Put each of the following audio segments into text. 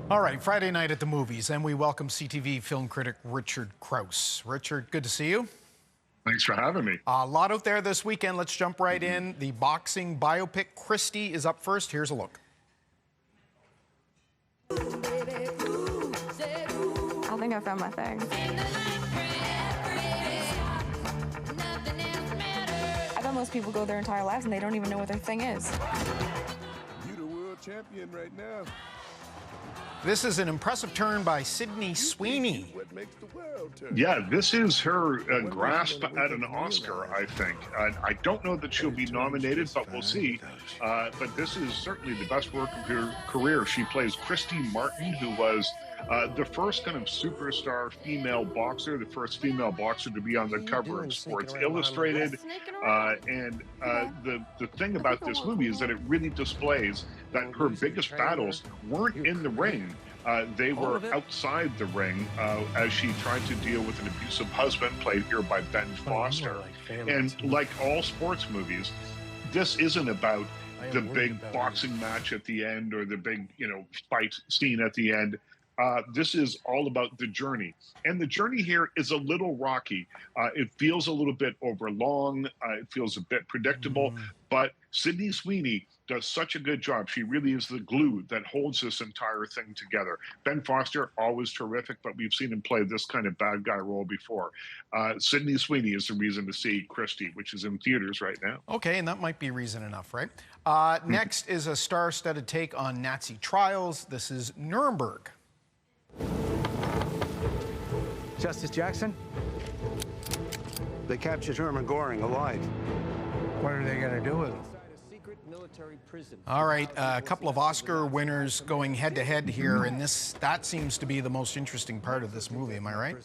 All right, Friday night at the movies, and we welcome CTV film critic Richard Crouse. Richard, good to see you. Thanks for having me. A lot out there this weekend. Let's jump right in. The boxing biopic Christie is up first. Here's a look. I think I found my thing. I bet most people go their entire lives and they don't even know what their thing is. You the world champion right now. This is an impressive turn by Sydney Sweeney. What makes the world turn? Yeah, this is her grasp at an Oscar, I think. I don't know that she'll be nominated, but we'll see. But this is certainly the best work of her career. She plays Christy Martin, who was the first kind of superstar female boxer, the first female boxer to be on the cover of Sports Illustrated. And the thing about this movie is that it really displays that her biggest battles weren't in the ring. They were outside the ring as she tried to deal with an abusive husband, played here by Ben Foster. And like all sports movies, this isn't about the big boxing match at the end or the big, fight scene at the end. This is all about the journey. And the journey here is a little rocky. It feels a little bit overlong. It feels a bit predictable. But Sydney Sweeney does such a good job. She really is the glue that holds this entire thing together. Ben Foster, always terrific, but we've seen him play this kind of bad guy role before. Sydney Sweeney is the reason to see Christie, which is in theaters right now. Okay, and that might be reason enough, right? Next is a star-studded take on Nazi trials. This is Nuremberg. Justice Jackson? They captured Herman Goring alive. What are they going to do with him? All right, a couple of Oscar winners going head-to-head here, and that seems to be the most interesting part of this movie, am I right?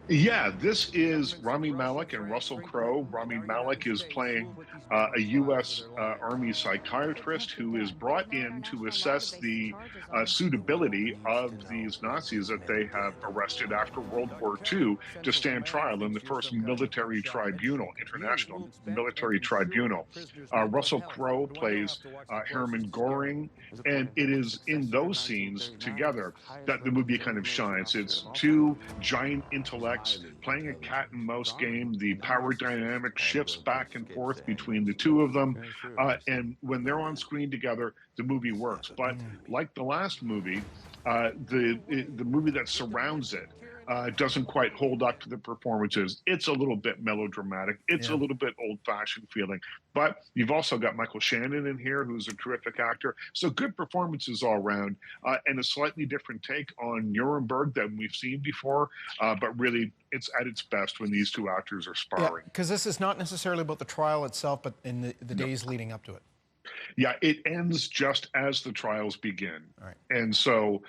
Yeah, this is Rami Malek and Russell Crowe. Rami Malek is playing a U.S. Army psychiatrist who is brought in to assess the suitability of these Nazis that they have arrested after World War II to stand trial in the first military tribunal, international military tribunal. Russell Crowe plays Herman Goring, and it is in those scenes together that the movie kind of shines. It's two giant intellects playing a cat and mouse game. The power dynamic shifts back and forth between the two of them. And when they're on screen together, the movie works. But like the last movie, the movie that surrounds it doesn't quite hold up to the performances. It's a little bit melodramatic. It's a little bit old-fashioned feeling. But you've also got Michael Shannon in here, who's a terrific actor. So good performances all around, and a slightly different take on Nuremberg than we've seen before. But really, it's at its best when these two actors are sparring. Because this is not necessarily about the trial itself, but in the days leading up to it. Yeah, it ends just as the trials begin. All right. And so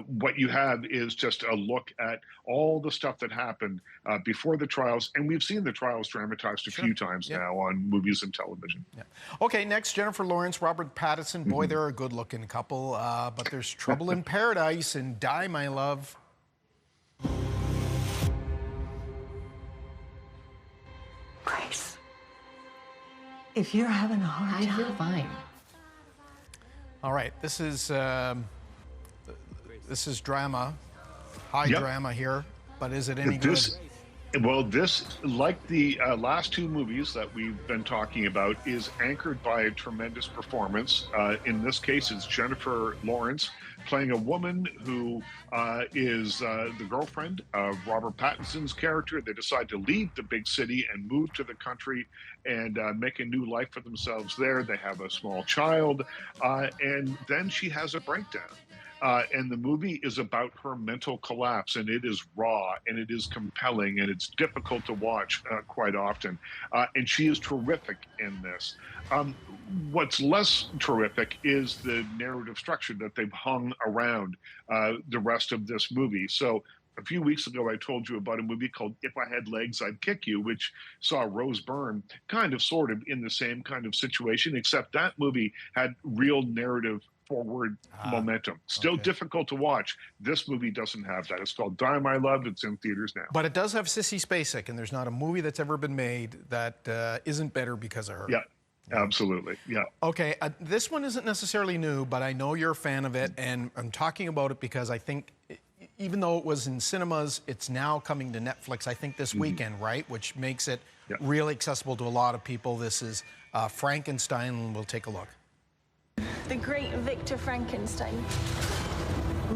what you have is just a look at all the stuff that happened before the trials. And we've seen the trials dramatized a few times now on movies and television. Yeah. Okay, next, Jennifer Lawrence, Robert Pattinson. Boy, they're a good-looking couple. But there's trouble in paradise and Die, My Love. Grace, if you're having a hard time... I feel fine. All right, this is drama, high drama here, but is it any good? Well, this, like the last two movies that we've been talking about, is anchored by a tremendous performance. In this case, it's Jennifer Lawrence playing a woman who is the girlfriend of Robert Pattinson's character. They decide to leave the big city and move to the country and make a new life for themselves there. They have a small child, and then she has a breakdown. And the movie is about her mental collapse, and it is raw, and it is compelling, and it's difficult to watch quite often. And she is terrific in this. What's less terrific is the narrative structure that they've hung around the rest of this movie. So a few weeks ago, I told you about a movie called If I Had Legs, I'd Kick You, which saw Rose Byrne sort of in the same kind of situation, except that movie had real narrative forward momentum. Still difficult to watch. This movie doesn't have that. It's called Die, My Love. It's in theaters now. But it does have Sissy Spacek, and there's not a movie that's ever been made that isn't better because of her. Yeah. Absolutely, yeah. Okay, this one isn't necessarily new, but I know you're a fan of it, and I'm talking about it because I think, even though it was in cinemas, it's now coming to Netflix, I think this weekend, right? Which makes it really accessible to a lot of people. This is Frankenstein, and we'll take a look. The great Victor Frankenstein.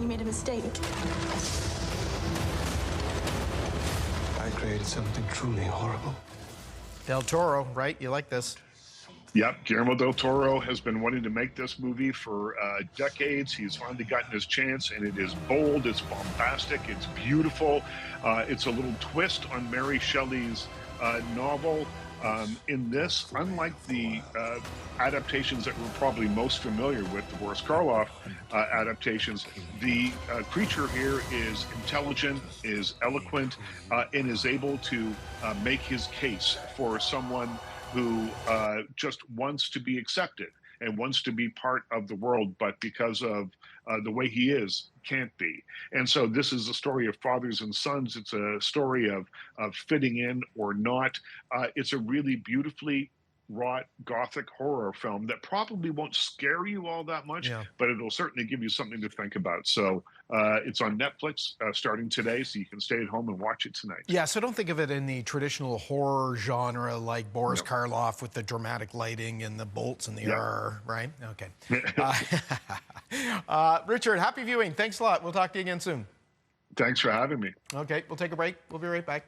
You made a mistake. I created something truly horrible. Del Toro, right? You like this? Yep, Guillermo del Toro has been wanting to make this movie for decades. He's finally gotten his chance, and it is bold, it's bombastic, it's beautiful. It's a little twist on Mary Shelley's novel. In this, unlike the adaptations that we're probably most familiar with, the Boris Karloff adaptations, the creature here is intelligent, is eloquent, and is able to make his case for someone who just wants to be accepted and wants to be part of the world, but because of the way he is, can't be. And so this is a story of fathers and sons. It's a story of fitting in or not. It's a really beautifully wrought Gothic horror film that probably won't scare you all that much, but it'll certainly give you something to think about. So it's on Netflix starting today, so you can stay at home and watch it tonight. Yeah, so don't think of it in the traditional horror genre like Boris Karloff with the dramatic lighting and the bolts and the R, right? Okay. Richard, happy viewing. Thanks a lot. We'll talk to you again soon. Thanks for having me. Okay, we'll take a break. We'll be right back.